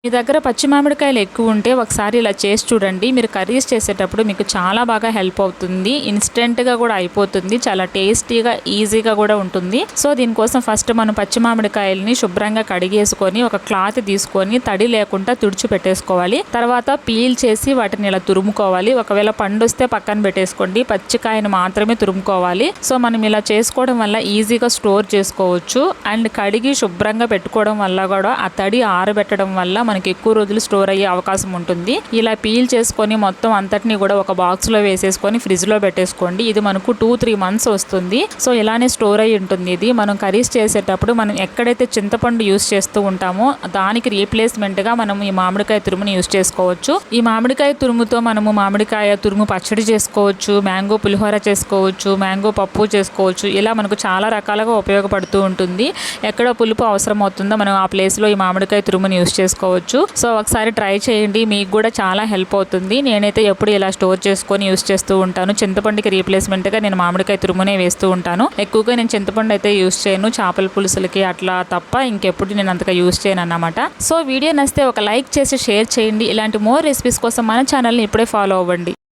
మీ దగ్గర పచ్చి మామిడికాయలు ఎక్కువ ఉంటే ఒకసారి ఇలా చేసి చూడండి. మీరు కర్రీస్ చేసేటప్పుడు మీకు చాలా బాగా హెల్ప్ అవుతుంది. ఇన్స్టెంట్గా కూడా అయిపోతుంది. చాలా టేస్టీగా ఈజీగా కూడా ఉంటుంది. సో దీనికోసం ఫస్ట్ మనం పచ్చి మామిడికాయలని శుభ్రంగా కడిగేసుకొని ఒక క్లాత్ తీసుకొని తడి లేకుండా తుడిచి పెట్టేసుకోవాలి. తర్వాత పీల్ చేసి వాటిని ఇలా తురుముకోవాలి. ఒకవేళ పండు వస్తే పక్కన పెట్టేసుకోండి. పచ్చికాయను మాత్రమే తురుముకోవాలి. సో మనం ఇలా చేసుకోవడం వల్ల ఈజీగా స్టోర్ చేసుకోవచ్చు. అండ్ కడిగి శుభ్రంగా పెట్టుకోవడం వల్ల కూడా ఆ తడి ఆరబెట్టడం వల్ల మనకి ఎక్కువ రోజులు స్టోర్ అయ్యే అవకాశం ఉంటుంది. ఇలా పీల్ చేసుకొని మొత్తం అంతటిని కూడా ఒక బాక్స్ లో వేసేసుకొని ఫ్రిడ్జ్ లో పెట్టేసుకోండి. ఇది మనకు 2-3 months వస్తుంది. సో ఇలానే స్టోర్ అయ్యి ఉంటుంది. ఇది మనం కర్రీస్ చేసేటప్పుడు మనం ఎక్కడైతే చింతపండు యూస్ చేస్తూ ఉంటామో దానికి రీప్లేస్మెంట్ గా మనం ఈ మామిడికాయ తురుముని యూస్ చేసుకోవచ్చు. ఈ మామిడికాయ తురుముతో మనము మామిడికాయ తురుము పచ్చడి చేసుకోవచ్చు, మ్యాంగో పులిహోర చేసుకోవచ్చు, మ్యాంగో పప్పు చేసుకోవచ్చు. ఇలా మనకు చాలా రకాలుగా ఉపయోగపడుతూ ఉంటుంది. ఎక్కడ పులుపు అవసరం అవుతుందో మనం ఆ ప్లేస్ లో ఈ మామిడికాయ తురుముని యూస్ చేసుకోవచ్చు. సో ఒకసారి ట్రై చేయండి. మీకు కూడా చాలా హెల్ప్ అవుతుంది. నేనైతే ఎప్పుడు ఇలా స్టోర్ చేసుకొని యూస్ చేస్తూ ఉంటాను. చింతపండుకి రీప్లేస్మెంట్ గా నేను మామిడికాయ తురుమునే వేస్తూ ఉంటాను. ఎక్కువగా నేను చింతపండు అయితే యూస్ చేయను. చేపల పులుసులకి అట్లా తప్ప ఇంకెప్పుడు నేను అంతగా యూస్ చేయను అన్నమాట. సో వీడియో నచ్చితే ఒక లైక్ చేసి షేర్ చేయండి. ఇలాంటి మోర్ రెసిపీస్ కోసం మన ఛానల్ని ఇప్పుడే ఫాలో అవ్వండి.